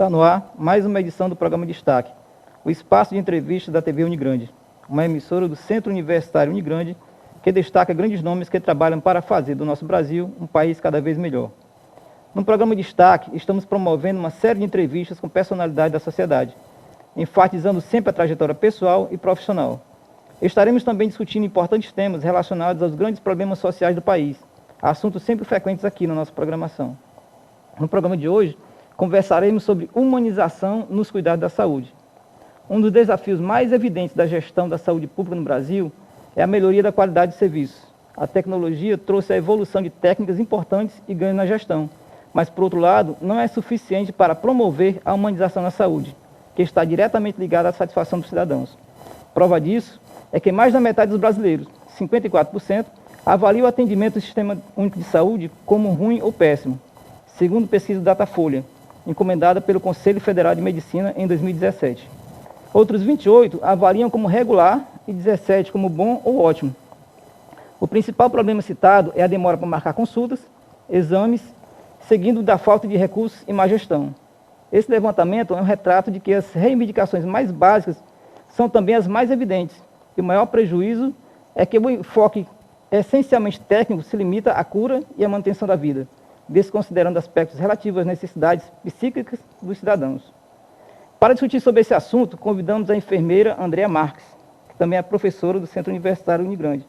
Está no ar mais uma edição do programa Destaque, o espaço de entrevistas da TV Unigrande, uma emissora do Centro Universitário Unigrande que destaca grandes nomes que trabalham para fazer do nosso Brasil um país cada vez melhor. No programa Destaque, estamos promovendo uma série de entrevistas com personalidades da sociedade, enfatizando sempre a trajetória pessoal e profissional. Estaremos também discutindo importantes temas relacionados aos grandes problemas sociais do país, assuntos sempre frequentes aqui na nossa programação. No programa de hoje, conversaremos sobre humanização nos cuidados da saúde. Um dos desafios mais evidentes da gestão da saúde pública no Brasil é a melhoria da qualidade de serviços. A tecnologia trouxe a evolução de técnicas importantes e ganhos na gestão, mas, por outro lado, não é suficiente para promover a humanização na saúde, que está diretamente ligada à satisfação dos cidadãos. Prova disso é que mais da metade dos brasileiros, 54%, avalia o atendimento do Sistema Único de Saúde como ruim ou péssimo, segundo pesquisa do Datafolha, encomendada pelo Conselho Federal de Medicina em 2017. Outros 28 avaliam como regular e 17 como bom ou ótimo. O principal problema citado é a demora para marcar consultas, exames, seguindo da falta de recursos e má gestão. Esse levantamento é um retrato de que as reivindicações mais básicas são também as mais evidentes, e o maior prejuízo é que o enfoque essencialmente técnico se limita à cura e à manutenção da vida, desconsiderando aspectos relativos às necessidades psíquicas dos cidadãos. Para discutir sobre esse assunto, convidamos a enfermeira Andréa Marques, que também é professora do Centro Universitário Unigrande.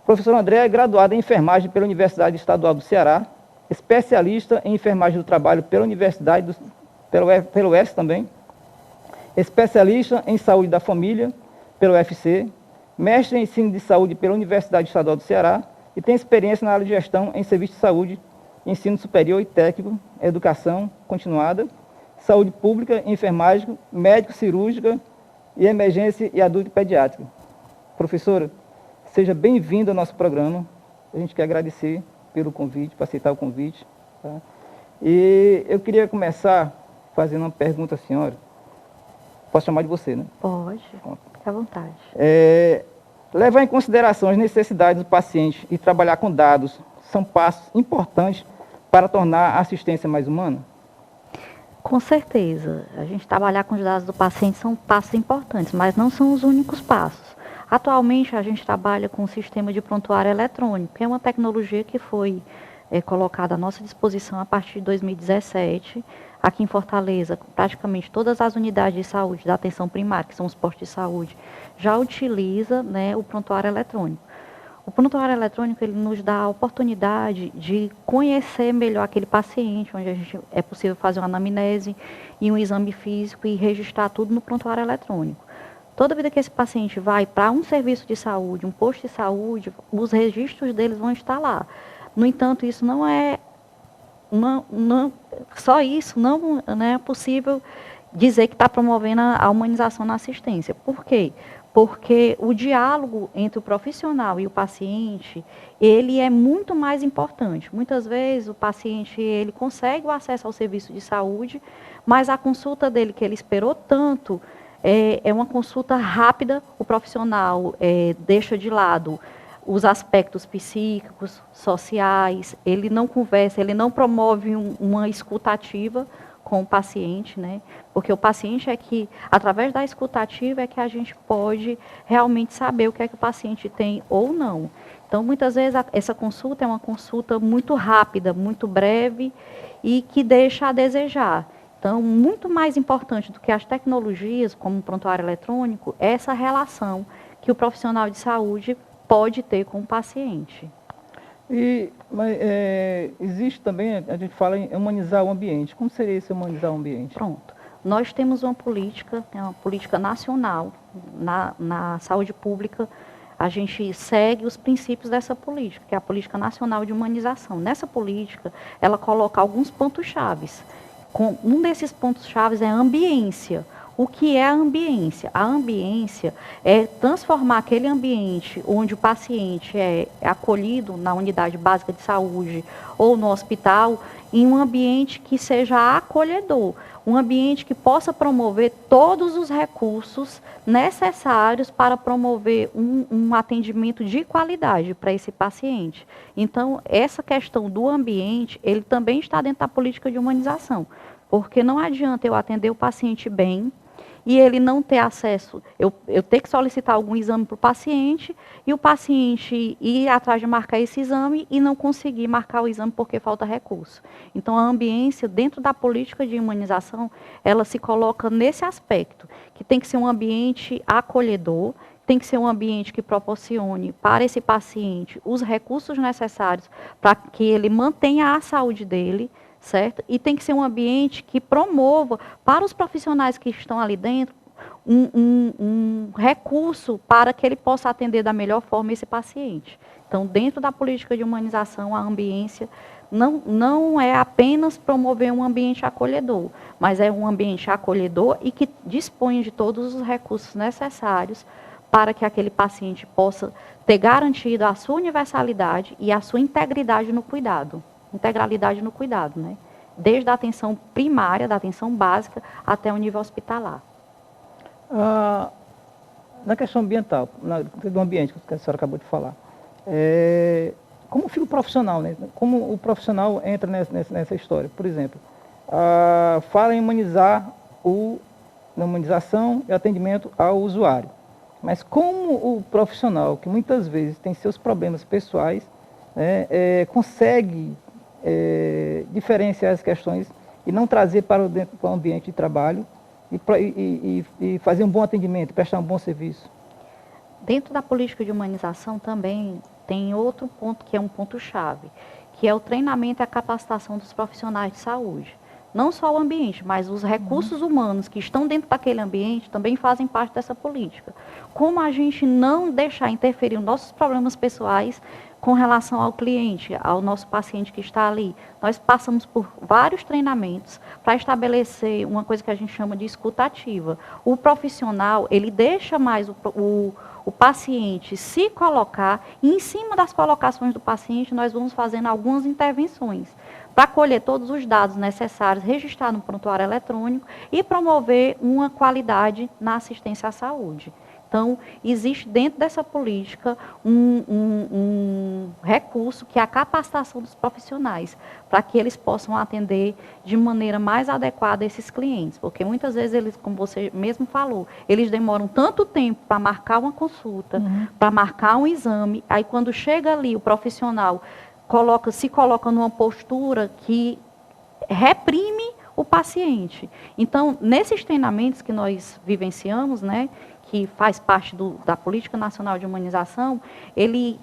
A professora Andréa é graduada em enfermagem pela Universidade Estadual do Ceará, especialista em enfermagem do trabalho pela Universidade, pelo UFS também, especialista em saúde da família pelo UFC, mestre em ensino de saúde pela Universidade Estadual do Ceará e tem experiência na área de gestão em serviço de saúde, ensino superior e técnico, educação continuada, saúde pública, enfermagem, médico cirúrgica e emergência e adulto e pediátrica. Professora, seja bem-vinda ao nosso programa. A gente quer agradecer pelo convite, por aceitar o convite. Tá? E eu queria começar fazendo uma pergunta à senhora. Posso chamar de você, né? Pode, fique à vontade. Levar em consideração as necessidades do paciente e trabalhar com dados são passos importantes para tornar a assistência mais humana? Com certeza. A gente trabalhar com os dados do paciente são passos importantes, mas não são os únicos passos. Atualmente, a gente trabalha com o sistema de prontuário eletrônico, que é uma tecnologia que foi colocada à nossa disposição a partir de 2017. Aqui em Fortaleza, praticamente todas as unidades de saúde da atenção primária, que são os postos de saúde, já utiliza, né, o prontuário eletrônico. O prontuário eletrônico ele nos dá a oportunidade de conhecer melhor aquele paciente, onde é possível fazer uma anamnese e um exame físico e registrar tudo no prontuário eletrônico. Toda vida que esse paciente vai para um serviço de saúde, um posto de saúde, os registros deles vão estar lá. No entanto, isso não é só isso, não é possível dizer que está promovendo a humanização na assistência. Por quê? Porque o diálogo entre o profissional e o paciente, ele é muito mais importante. Muitas vezes o paciente ele consegue o acesso ao serviço de saúde, mas a consulta dele que ele esperou tanto é uma consulta rápida, o profissional deixa de lado os aspectos psíquicos, sociais, ele não conversa, ele não promove uma escuta ativa com o paciente, né? Porque o paciente é que, através da escuta ativa, é que a gente pode realmente saber o que é que o paciente tem ou não. Então, muitas vezes, essa consulta é uma consulta muito rápida, muito breve e que deixa a desejar. Então, muito mais importante do que as tecnologias, como o prontuário eletrônico, é essa relação que o profissional de saúde pode ter com o paciente. Mas existe também, a gente fala em humanizar o ambiente. Como seria esse humanizar o ambiente? Pronto. Nós temos uma política nacional na saúde pública. A gente segue os princípios dessa política, que é a Política Nacional de Humanização. Nessa política, ela coloca alguns pontos-chave. Um desses pontos-chave é a ambiência. O que é a ambiência? A ambiência é transformar aquele ambiente onde o paciente é acolhido na unidade básica de saúde ou no hospital em um ambiente que seja acolhedor, um ambiente que possa promover todos os recursos necessários para promover um atendimento de qualidade para esse paciente. Então, essa questão do ambiente, ele também está dentro da política de humanização. Porque não adianta eu atender o paciente bem e ele não ter acesso, eu ter que solicitar algum exame para o paciente e o paciente ir atrás de marcar esse exame e não conseguir marcar o exame porque falta recurso. Então, a ambiência, dentro da política de imunização, ela se coloca nesse aspecto, que tem que ser um ambiente acolhedor, tem que ser um ambiente que proporcione para esse paciente os recursos necessários para que ele mantenha a saúde dele, certo? E tem que ser um ambiente que promova para os profissionais que estão ali dentro um recurso para que ele possa atender da melhor forma esse paciente. Então, dentro da política de humanização, a ambiência não é apenas promover um ambiente acolhedor, mas é um ambiente acolhedor e que dispõe de todos os recursos necessários para que aquele paciente possa ter garantido a sua universalidade e a sua integridade no cuidado. Integralidade no cuidado, né? Desde a atenção primária, da atenção básica, até o nível hospitalar. Na questão ambiental, do ambiente que a senhora acabou de falar, como fica o profissional, né? Como o profissional entra nessa história? Por exemplo, fala em humanizar na humanização e atendimento ao usuário. Mas como o profissional, que muitas vezes tem seus problemas pessoais, consegue diferenciar as questões e não trazer para o ambiente de trabalho e fazer um bom atendimento, prestar um bom serviço? Dentro da política de humanização também tem outro ponto que é um ponto-chave, que é o treinamento e a capacitação dos profissionais de saúde. Não só o ambiente, mas os recursos humanos que estão dentro daquele ambiente também fazem parte dessa política. Como a gente não deixar interferir nos nossos problemas pessoais com relação ao cliente, ao nosso paciente que está ali. Nós passamos por vários treinamentos para estabelecer uma coisa que a gente chama de escuta ativa. O profissional, ele deixa mais o paciente se colocar, e em cima das colocações do paciente, nós vamos fazendo algumas intervenções para colher todos os dados necessários, registrar no prontuário eletrônico e promover uma qualidade na assistência à saúde. Então, existe dentro dessa política um recurso que é a capacitação dos profissionais, para que eles possam atender de maneira mais adequada esses clientes. Porque muitas vezes eles, como você mesmo falou, eles demoram tanto tempo para marcar uma consulta, para marcar um exame, aí quando chega ali o profissional se coloca numa postura que reprime o paciente. Então, nesses treinamentos que nós vivenciamos, né, que faz parte da Política Nacional de Humanização, ele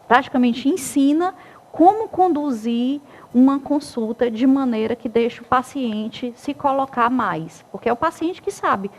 praticamente ensina como conduzir uma consulta de maneira que deixe o paciente se colocar mais. Porque é o paciente que sabe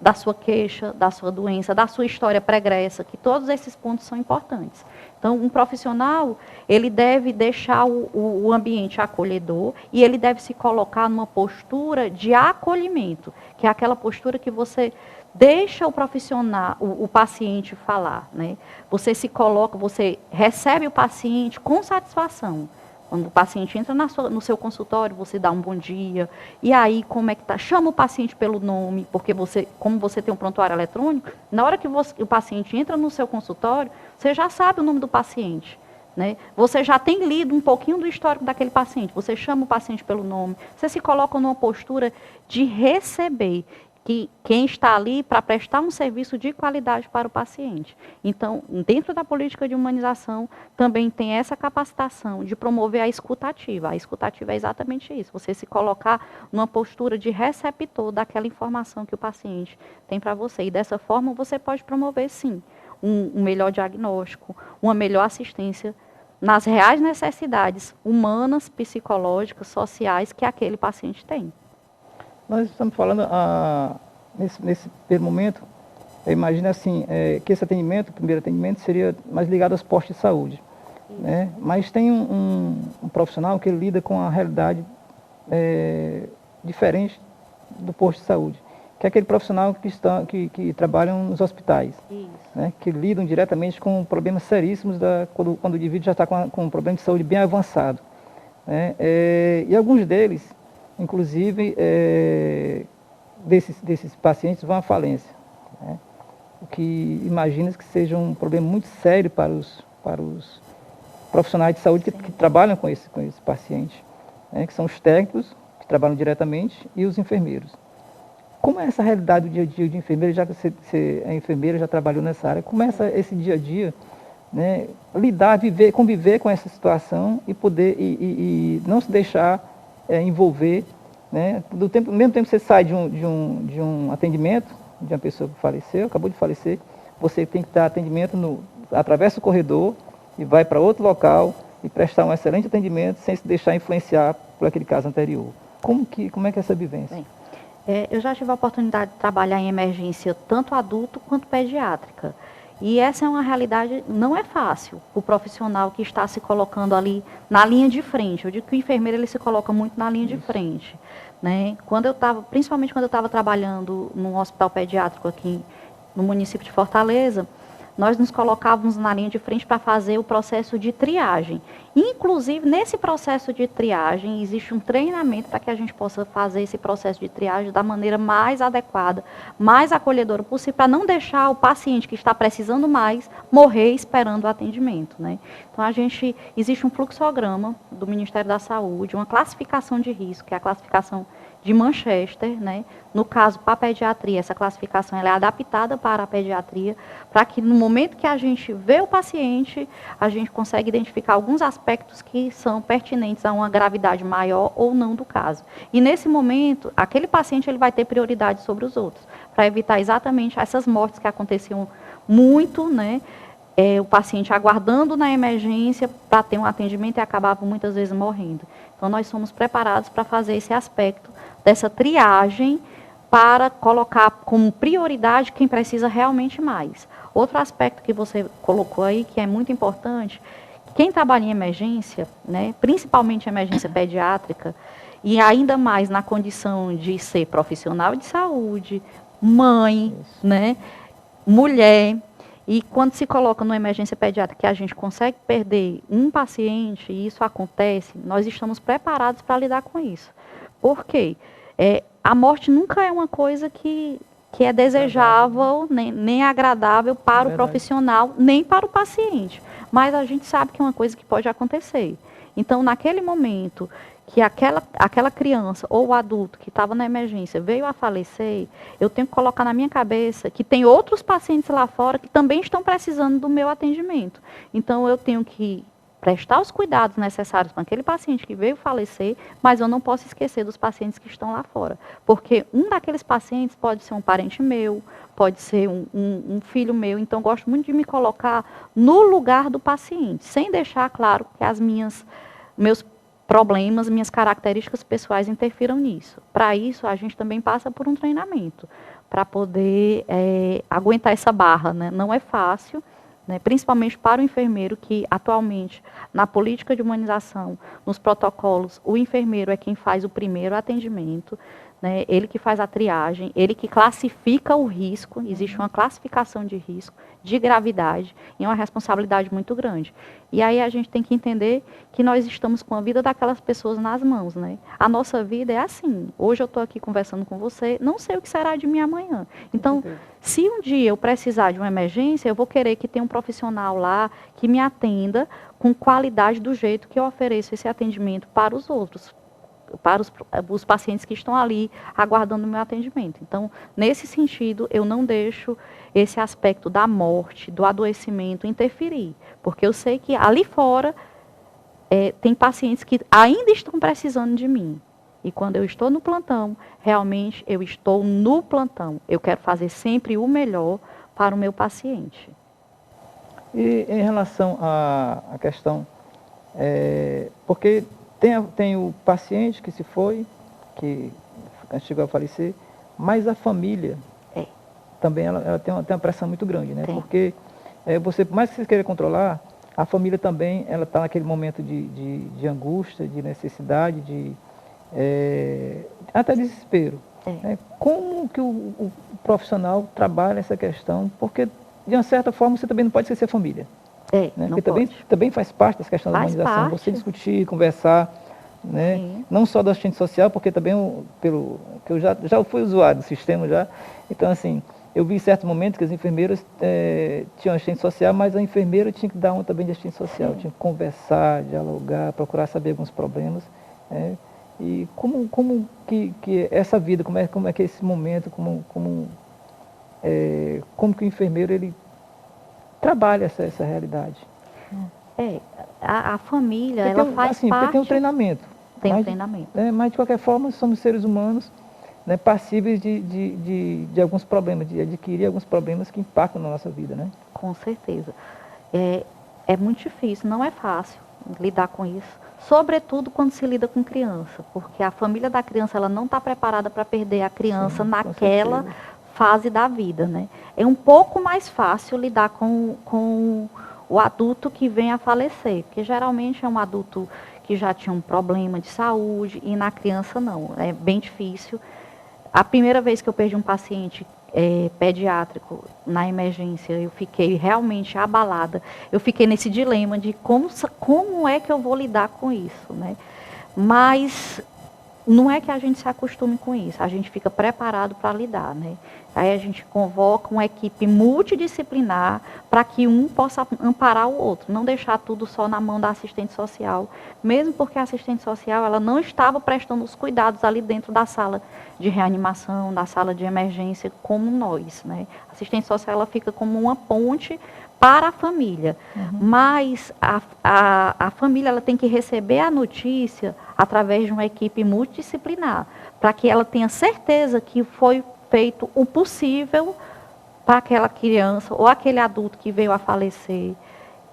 da sua queixa, da sua doença, da sua história pregressa, que todos esses pontos são importantes. Então, um profissional, ele deve deixar o ambiente acolhedor e ele deve se colocar numa postura de acolhimento, que é aquela postura que você deixa o profissional, o paciente falar, né? Você se coloca, você recebe o paciente com satisfação. Quando o paciente entra no seu consultório, você dá um bom dia. E aí, como é que tá? Chama o paciente pelo nome, porque como você tem um prontuário eletrônico, na hora que o paciente entra no seu consultório, você já sabe o nome do paciente, né? Você já tem lido um pouquinho do histórico daquele paciente. Você chama o paciente pelo nome. Você se coloca numa postura de receber que quem está ali para prestar um serviço de qualidade para o paciente. Então, dentro da política de humanização, também tem essa capacitação de promover a escuta ativa. A escuta ativa é exatamente isso, você se colocar numa postura de receptor daquela informação que o paciente tem para você. E dessa forma, você pode promover, sim, um melhor diagnóstico, uma melhor assistência nas reais necessidades humanas, psicológicas, sociais que aquele paciente tem. Nós estamos falando, nesse primeiro momento, eu imagino assim, que esse atendimento, o primeiro atendimento, seria mais ligado aos postos de saúde. Né? Mas tem um profissional que lida com a realidade diferente do posto de saúde, que é aquele profissional que trabalham nos hospitais, né? Que lidam diretamente com problemas seríssimos quando o indivíduo já está com um problema de saúde bem avançado. Né? E alguns deles, inclusive, desses pacientes vão à falência, né? O que imagina que seja um problema muito sério para os profissionais de saúde que trabalham com esse paciente, né? Que são os técnicos que trabalham diretamente, e os enfermeiros. Como é essa realidade do dia a dia de enfermeiro, já que você é enfermeira, já trabalhou nessa área, como é esse dia a dia, né, lidar, conviver com essa situação e poder, e não se deixar envolver, né, mesmo tempo que você sai de um atendimento, de uma pessoa que faleceu, acabou de falecer, você tem que dar atendimento, atravessa o corredor e vai para outro local e prestar um excelente atendimento sem se deixar influenciar por aquele caso anterior. Como é que é essa vivência? Bem, eu já tive a oportunidade de trabalhar em emergência tanto adulto quanto pediátrica. E essa é uma realidade, não é fácil, o profissional que está se colocando ali na linha de frente. Eu digo que o enfermeiro ele se coloca muito na linha de frente, né? Principalmente quando eu estava trabalhando num hospital pediátrico aqui no município de Fortaleza, nós nos colocávamos na linha de frente para fazer o processo de triagem. Inclusive, nesse processo de triagem, existe um treinamento para que a gente possa fazer esse processo de triagem da maneira mais adequada, mais acolhedora possível, para não deixar o paciente que está precisando mais morrer esperando o atendimento, né? Então, existe um fluxograma do Ministério da Saúde, uma classificação de risco, que é a classificação de Manchester, né? No caso, para a pediatria, essa classificação ela é adaptada para a pediatria, para que no momento que a gente vê o paciente, a gente consiga identificar alguns aspectos que são pertinentes a uma gravidade maior ou não do caso. E nesse momento, aquele paciente ele vai ter prioridade sobre os outros, para evitar exatamente essas mortes que aconteciam muito, né? O paciente aguardando na emergência para ter um atendimento e acabava muitas vezes morrendo. Então, nós somos preparados para fazer esse aspecto dessa triagem para colocar como prioridade quem precisa realmente mais. Outro aspecto que você colocou aí, que é muito importante, quem trabalha em emergência, né, principalmente emergência pediátrica, e ainda mais na condição de ser profissional de saúde, mãe, né, mulher, e quando se coloca numa emergência pediátrica que a gente consegue perder um paciente, e isso acontece, nós estamos preparados para lidar com isso. Por quê? A morte nunca é uma coisa que é desejável, nem agradável para o profissional, nem para o paciente. Mas a gente sabe que é uma coisa que pode acontecer. Então, naquele momento que aquela criança ou o adulto que estava na emergência veio a falecer, eu tenho que colocar na minha cabeça que tem outros pacientes lá fora que também estão precisando do meu atendimento. Então, eu tenho que prestar os cuidados necessários para aquele paciente que veio falecer, mas eu não posso esquecer dos pacientes que estão lá fora. Porque um daqueles pacientes pode ser um parente meu, pode ser um filho meu. Então, eu gosto muito de me colocar no lugar do paciente, sem deixar claro que meus problemas, minhas características pessoais interfiram nisso. Para isso, a gente também passa por um treinamento, para poder aguentar essa barra, né? Não é fácil, né? Principalmente para o enfermeiro, que atualmente, na política de humanização, nos protocolos, o enfermeiro é quem faz o primeiro atendimento, né? Ele que faz a triagem, ele que classifica o risco, existe uma classificação de risco, de gravidade, e é uma responsabilidade muito grande. E aí a gente tem que entender que nós estamos com a vida daquelas pessoas nas mãos, né? A nossa vida é assim. Hoje eu estou aqui conversando com você, não sei o que será de mim amanhã. Então, se um dia eu precisar de uma emergência, eu vou querer que tenha um profissional lá que me atenda com qualidade do jeito que eu ofereço esse atendimento para os outros, para os pacientes que estão ali aguardando o meu atendimento. Então, nesse sentido, eu não deixo esse aspecto da morte, do adoecimento interferir, porque eu sei que ali fora tem pacientes que ainda estão precisando de mim. E quando eu estou no plantão, realmente eu estou no plantão. Eu quero fazer sempre o melhor para o meu paciente. E em relação à questão, porque tem o paciente que se foi, que chegou a falecer, mas a família também ela tem uma pressão muito grande, né? Porque você, por mais que você queira controlar, a família também ela está naquele momento de angústia, de necessidade, até desespero. Né? Como que o profissional trabalha essa questão? Porque, de uma certa forma, você também não pode esquecer a família. Né? Porque também faz parte dessa questão da humanização, você discutir, conversar, né? Não só do assistente social, porque também, que eu já fui usuário do sistema já, então assim, eu vi em certo momento que as enfermeiras tinham assistente social, mas a enfermeira tinha que dar também de assistente social, tinha que conversar, dialogar, procurar saber alguns problemas, E como que essa vida, como é que é esse momento, como que o enfermeiro ele trabalha essa realidade? A família, Porque ela tem, faz assim, porque parte... tem um treinamento. Tem um Mas, treinamento. mas de qualquer forma, somos seres humanos, né, passíveis de alguns problemas, de adquirir alguns problemas que impactam na nossa vida, né? Com certeza. É muito difícil, não é fácil lidar com isso. Sobretudo quando se lida com criança, porque a família da criança ela não está preparada para perder a criança Sim, naquela fase da vida, né? É um pouco mais fácil lidar com o adulto que vem a falecer, porque geralmente é um adulto que já tinha um problema de saúde e na criança não, é bem difícil. A primeira vez que eu perdi um paciente pediátrico na emergência, eu fiquei realmente abalada. Eu fiquei nesse dilema de como é que eu vou lidar com isso, né? Mas não é que a gente se acostume com isso, a gente fica preparado para lidar, né? Aí a gente convoca uma equipe multidisciplinar para que um possa amparar o outro, não deixar tudo só na mão da assistente social, mesmo porque a assistente social ela não estava prestando os cuidados ali dentro da sala de reanimação, da sala de emergência, como nós, né? A assistente social ela fica como uma ponte para a família, mas a família ela tem que receber a notícia através de uma equipe multidisciplinar, para que ela tenha certeza que foi feito o possível para aquela criança ou aquele adulto que veio a falecer,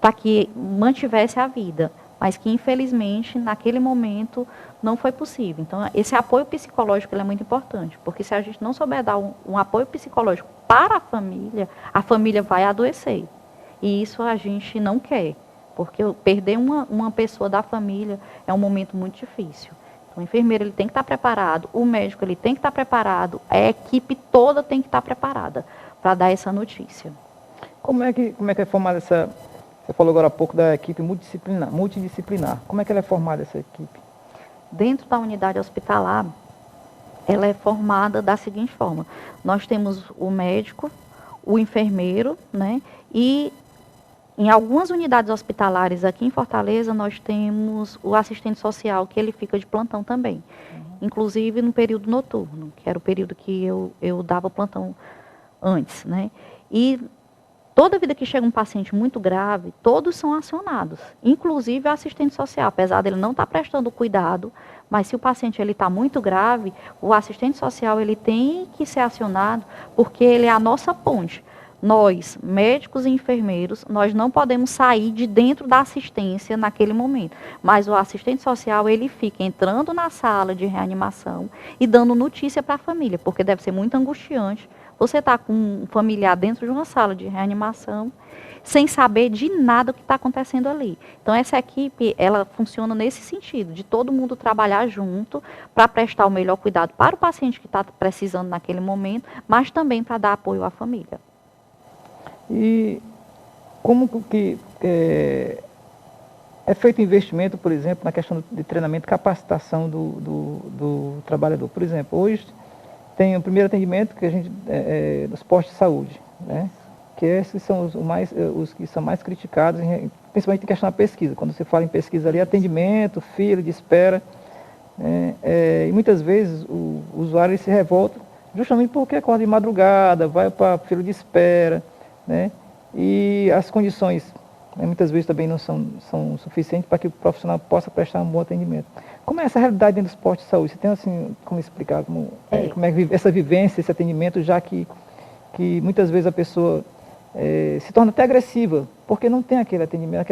para que mantivesse a vida, mas que infelizmente naquele momento não foi possível. Então esse apoio psicológico ele é muito importante, porque se a gente não souber dar um apoio psicológico para a família vai adoecer. E isso a gente não quer, porque perder uma pessoa da família é um momento muito difícil. Então, o enfermeiro ele tem que estar preparado, o médico ele tem que estar preparado, a equipe toda tem que estar preparada para dar essa notícia. Como é que é formada essa... Você falou agora há pouco da equipe multidisciplinar. Como é que ela é formada, essa equipe? Dentro da unidade hospitalar, ela é formada da seguinte forma. Nós temos o médico, o enfermeiro, né? E em algumas unidades hospitalares aqui em Fortaleza, nós temos o assistente social, que ele fica de plantão também. Inclusive no período noturno, que era o período que eu dava plantão antes, né? E toda vida que chega um paciente muito grave, todos são acionados, inclusive o assistente social, apesar dele não estar prestando cuidado, mas se o paciente está muito grave, o assistente social ele tem que ser acionado, porque ele é a nossa ponte. Nós, médicos e enfermeiros, nós não podemos sair de dentro da assistência naquele momento. Mas o assistente social, ele fica entrando na sala de reanimação e dando notícia para a família, porque deve ser muito angustiante você estar com um familiar dentro de uma sala de reanimação, sem saber de nada o que está acontecendo ali. Então, essa equipe, ela funciona nesse sentido, de todo mundo trabalhar junto para prestar o melhor cuidado para o paciente que está precisando naquele momento, mas também para dar apoio à família. E como que é feito investimento, por exemplo, na questão de treinamento e capacitação do trabalhador? Por exemplo, hoje tem o primeiro atendimento que a gente nos postos de saúde, né? Que esses são os que são mais criticados, principalmente em questão da pesquisa. Quando você fala em pesquisa ali, atendimento, fila de espera, né? E muitas vezes o usuário se revolta justamente porque acorda de madrugada, vai para a fila de espera, né? E as condições, né, muitas vezes também não são suficientes para que o profissional possa prestar um bom atendimento. Como é essa realidade dentro dos postos de saúde? Você tem assim, como explicar como é essa vivência, esse atendimento, já que muitas vezes a pessoa se torna até agressiva, porque não tem aquele atendimento,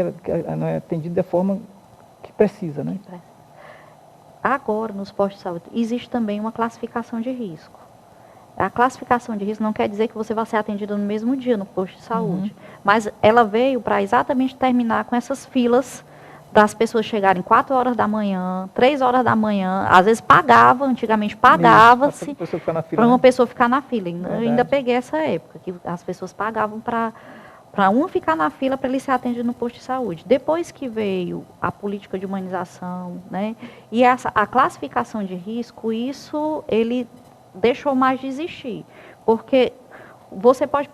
não é atendido da forma que precisa, né? Agora, nos postos de saúde, existe também uma classificação de risco. A classificação de risco não quer dizer que você vai ser atendido no mesmo dia no posto de saúde, mas ela veio para exatamente terminar com essas filas das pessoas chegarem 4 horas da manhã, 3 horas da manhã, às vezes antigamente pagava-se para uma pessoa ficar na fila. Eu ainda peguei essa época, que as pessoas pagavam para um ficar na fila para ele ser atendido no posto de saúde. Depois que veio a política de humanização, né, e a classificação de risco, isso ele deixou mais de existir, porque você pode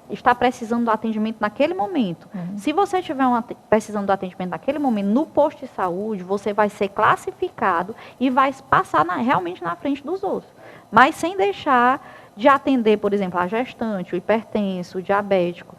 está precisando do atendimento naquele momento. Se você estiver precisando do atendimento naquele momento, no posto de saúde, você vai ser classificado e vai passar realmente na frente dos outros. Mas sem deixar de atender, por exemplo, a gestante, o hipertenso, o diabético.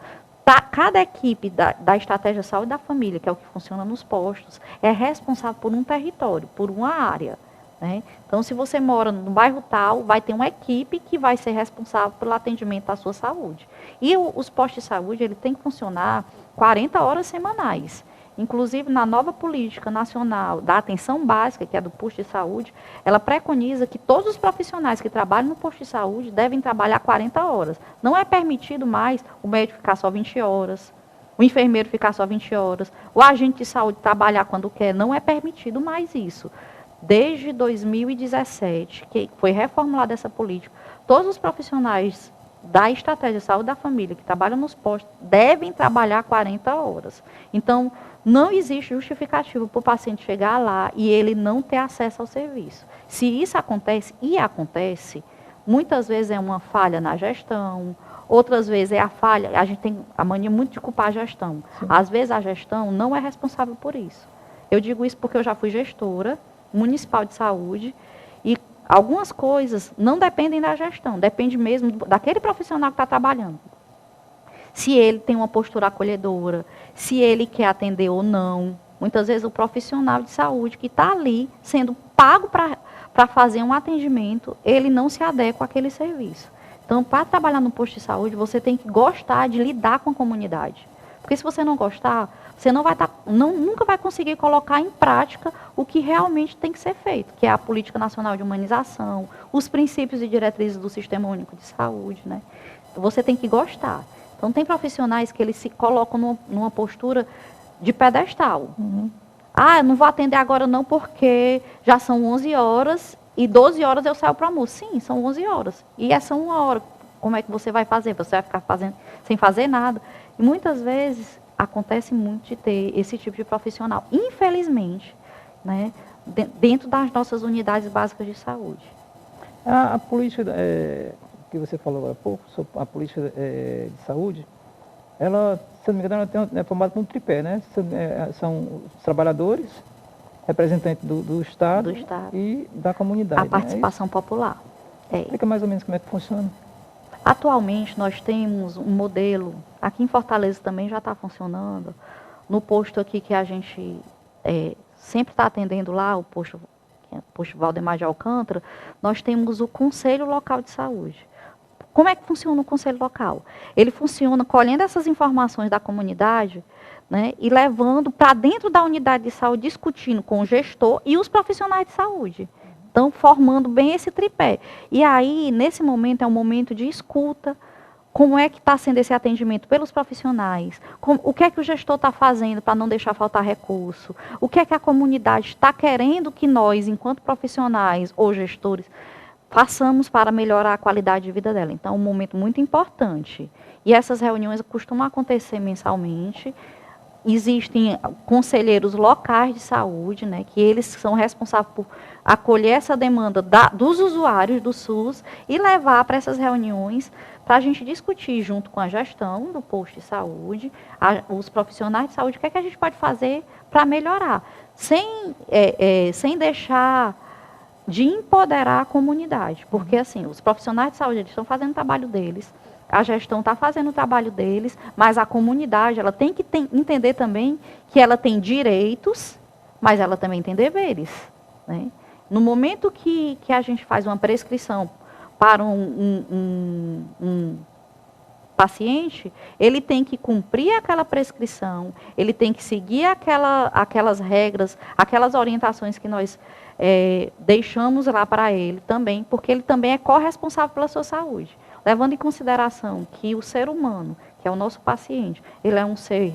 Cada equipe da estratégia de saúde da família, que é o que funciona nos postos, é responsável por um território, por uma área. Né? Então, se você mora no bairro tal, vai ter uma equipe que vai ser responsável pelo atendimento da sua saúde. E os postos de saúde, ele tem que funcionar 40 horas semanais. Inclusive, na nova política nacional da atenção básica, que é do posto de saúde, ela preconiza que todos os profissionais que trabalham no posto de saúde devem trabalhar 40 horas. Não é permitido mais o médico ficar só 20 horas, o enfermeiro ficar só 20 horas, o agente de saúde trabalhar quando quer. Não é permitido mais isso. Desde 2017, que foi reformulada essa política, todos os profissionais da estratégia de saúde da família que trabalham nos postos devem trabalhar 40 horas. Então, não existe justificativa para o paciente chegar lá e ele não ter acesso ao serviço. Se isso acontece, e acontece, muitas vezes é uma falha na gestão, outras vezes é a falha, a gente tem a mania muito de culpar a gestão. Sim. Às vezes a gestão não é responsável por isso. Eu digo isso porque eu já fui gestora municipal de saúde e algumas coisas não dependem da gestão, depende mesmo daquele profissional que está trabalhando. Se ele tem uma postura acolhedora, se ele quer atender ou não. Muitas vezes o profissional de saúde que está ali sendo pago para fazer um atendimento, ele não se adequa àquele serviço. Então, para trabalhar no posto de saúde, você tem que gostar de lidar com a comunidade. Porque se você não gostar, você nunca vai conseguir colocar em prática o que realmente tem que ser feito, que é a Política Nacional de Humanização, os princípios e diretrizes do Sistema Único de Saúde. Né? Você tem que gostar. Então, tem profissionais que eles se colocam numa postura de pedestal. Ah, eu não vou atender agora não porque já são 11 horas e 12 horas eu saio para o almoço. Sim, são 11 horas. E essa 1 hora, como é que você vai fazer? Você vai ficar sem fazer nada. E muitas vezes acontece muito de ter esse tipo de profissional, infelizmente, né, dentro das nossas unidades básicas de saúde. A política que você falou há pouco, a política de saúde, ela, se não me engano, é formada por um tripé, né? São os trabalhadores, representantes do Estado e da comunidade. A participação popular. Explica mais ou menos como é que funciona. Atualmente, nós temos um modelo, aqui em Fortaleza também já está funcionando, no posto aqui que a gente sempre está atendendo lá, o posto Valdemar de Alcântara, nós temos o Conselho Local de Saúde. Como é que funciona o Conselho Local? Ele funciona colhendo essas informações da comunidade, né, e levando para dentro da unidade de saúde, discutindo com o gestor e os profissionais de saúde. Então, formando bem esse tripé. E aí, nesse momento, é um momento de escuta. Como é que está sendo esse atendimento pelos profissionais? O que é que o gestor está fazendo para não deixar faltar recurso? O que é que a comunidade está querendo que nós, enquanto profissionais ou gestores, façamos para melhorar a qualidade de vida dela? Então, é um momento muito importante. E essas reuniões costumam acontecer mensalmente. Existem conselheiros locais de saúde, né, que eles são responsáveis por acolher essa demanda dos usuários do SUS e levar para essas reuniões para a gente discutir junto com a gestão do posto de saúde, os profissionais de saúde, o que é que a gente pode fazer para melhorar, sem deixar de empoderar a comunidade. Porque, assim, os profissionais de saúde eles estão fazendo o trabalho deles, a gestão está fazendo o trabalho deles, mas a comunidade ela tem que entender também que ela tem direitos, mas ela também tem deveres. Né? No momento que a gente faz uma prescrição para um paciente, ele tem que cumprir aquela prescrição, ele tem que seguir aquelas regras, aquelas orientações que nós deixamos lá para ele também, porque ele também é corresponsável pela sua saúde. Levando em consideração que o ser humano, que é o nosso paciente, ele é um ser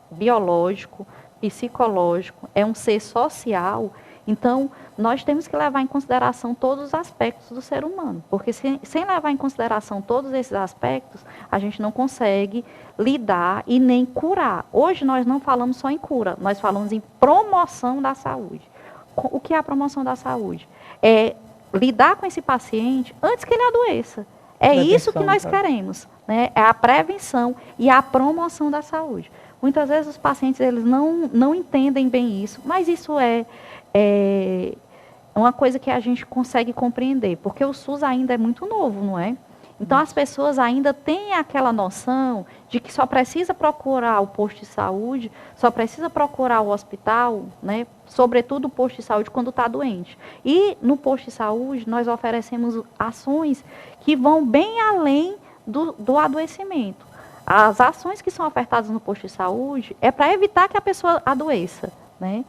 biológico, psicológico, é um ser social, então nós temos que levar em consideração todos os aspectos do ser humano, porque sem levar em consideração todos esses aspectos, a gente não consegue lidar e nem curar. Hoje nós não falamos só em cura, nós falamos em promoção da saúde. O que é a promoção da saúde? É lidar com esse paciente antes que ele adoeça. É isso que nós queremos, né? É a prevenção e a promoção da saúde. Muitas vezes os pacientes eles não entendem bem isso, mas isso é uma coisa que a gente consegue compreender, porque o SUS ainda é muito novo, não é? Então as pessoas ainda têm aquela noção de que só precisa procurar o posto de saúde, só precisa procurar o hospital, né? Sobretudo o posto de saúde quando está doente. E no posto de saúde nós oferecemos ações que vão bem além do adoecimento. As ações que são ofertadas no posto de saúde é para evitar que a pessoa adoeça, né?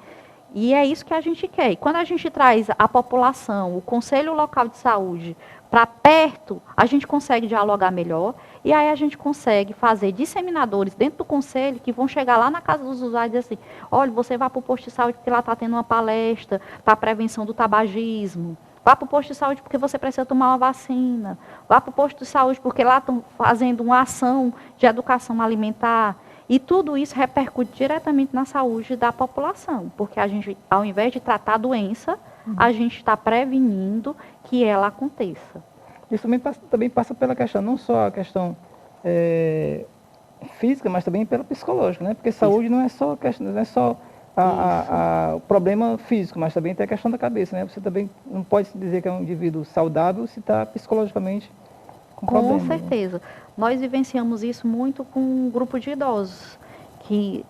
E é isso que a gente quer. E quando a gente traz a população, o Conselho Local de Saúde, para perto, a gente consegue dialogar melhor e aí a gente consegue fazer disseminadores dentro do conselho que vão chegar lá na casa dos usuários e dizer assim, olha, você vai para o posto de saúde porque lá está tendo uma palestra para a prevenção do tabagismo, vá para o posto de saúde porque você precisa tomar uma vacina, vá para o posto de saúde porque lá estão fazendo uma ação de educação alimentar. E tudo isso repercute diretamente na saúde da população, porque a gente, ao invés de tratar a doença, a gente está prevenindo que ela aconteça. Isso também passa pela questão, não só a questão física, mas também pela psicológica, né? Porque saúde não é só o problema físico, mas também tem a questão da cabeça, né? Você também não pode se dizer que é um indivíduo saudável se está psicologicamente com problema. Com certeza. Né? Nós vivenciamos isso muito com um grupo de idosos, que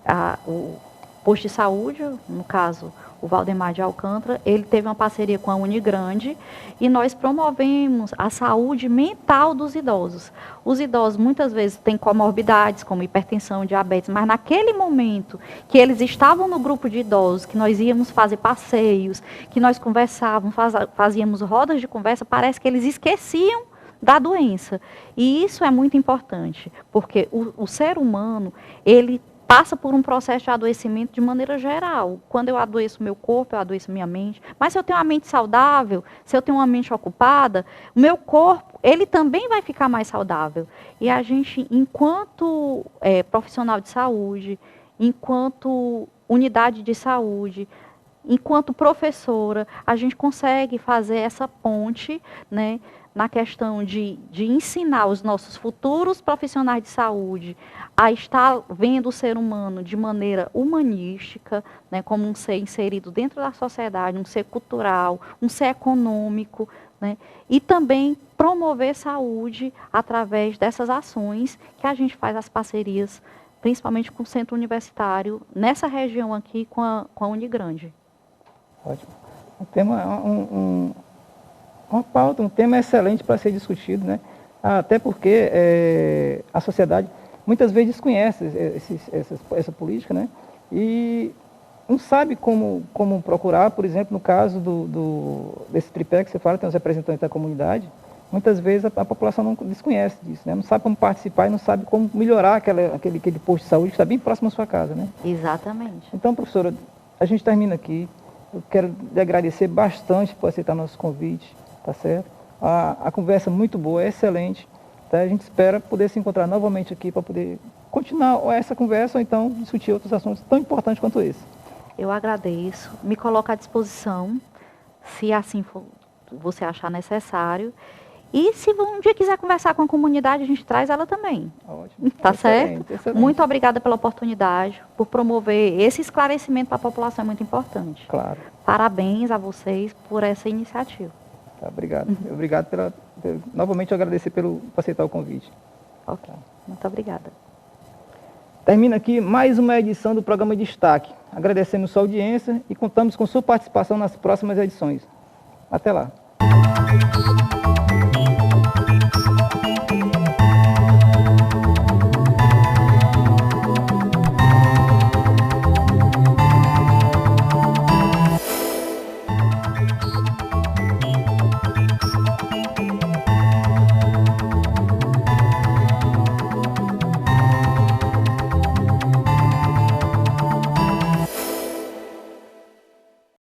o posto de saúde, no caso, o Valdemar de Alcântara, ele teve uma parceria com a Unigrande e nós promovemos a saúde mental dos idosos. Os idosos muitas vezes têm comorbidades como hipertensão, diabetes, mas naquele momento que eles estavam no grupo de idosos, que nós íamos fazer passeios, que nós conversávamos, fazíamos rodas de conversa, parece que eles esqueciam da doença. E isso é muito importante, porque o ser humano, ele passa por um processo de adoecimento de maneira geral. Quando eu adoeço meu corpo, eu adoeço minha mente. Mas se eu tenho uma mente saudável, se eu tenho uma mente ocupada, o meu corpo, ele também vai ficar mais saudável. E a gente, enquanto profissional de saúde, enquanto unidade de saúde, enquanto professora, a gente consegue fazer essa ponte, né, na questão de ensinar os nossos futuros profissionais de saúde a estar vendo o ser humano de maneira humanística, né, como um ser inserido dentro da sociedade, um ser cultural, um ser econômico, né, e também promover saúde através dessas ações que a gente faz as parcerias, principalmente com o centro universitário, nessa região aqui com a Unigrande. Ótimo. O tema uma pauta, um tema excelente para ser discutido, né? Até porque a sociedade muitas vezes desconhece essa política, né? E não sabe como procurar, por exemplo, no caso desse tripé que você fala, tem os representantes da comunidade, muitas vezes a população não desconhece disso, né? Não sabe como participar e não sabe como melhorar aquele posto de saúde que está bem próximo à sua casa, né? Exatamente. Então, professora, a gente termina aqui. Eu quero lhe agradecer bastante por aceitar nosso convite. Tá certo? A conversa muito boa, é excelente. Tá? A gente espera poder se encontrar novamente aqui para poder continuar essa conversa ou então discutir outros assuntos tão importantes quanto esse. Eu agradeço, me coloco à disposição, se assim for, você achar necessário. E se um dia quiser conversar com a comunidade, a gente traz ela também. Ótimo. Tá Excelente, certo? excelente. Muito obrigada pela oportunidade, por promover esse esclarecimento para a população, é muito importante. Claro. Parabéns a vocês por essa iniciativa. Tá, obrigado. Obrigado novamente eu agradecer por aceitar o convite. Ok, muito obrigada. Termina aqui mais uma edição do programa Destaque. Agradecemos sua audiência e contamos com sua participação nas próximas edições. Até lá.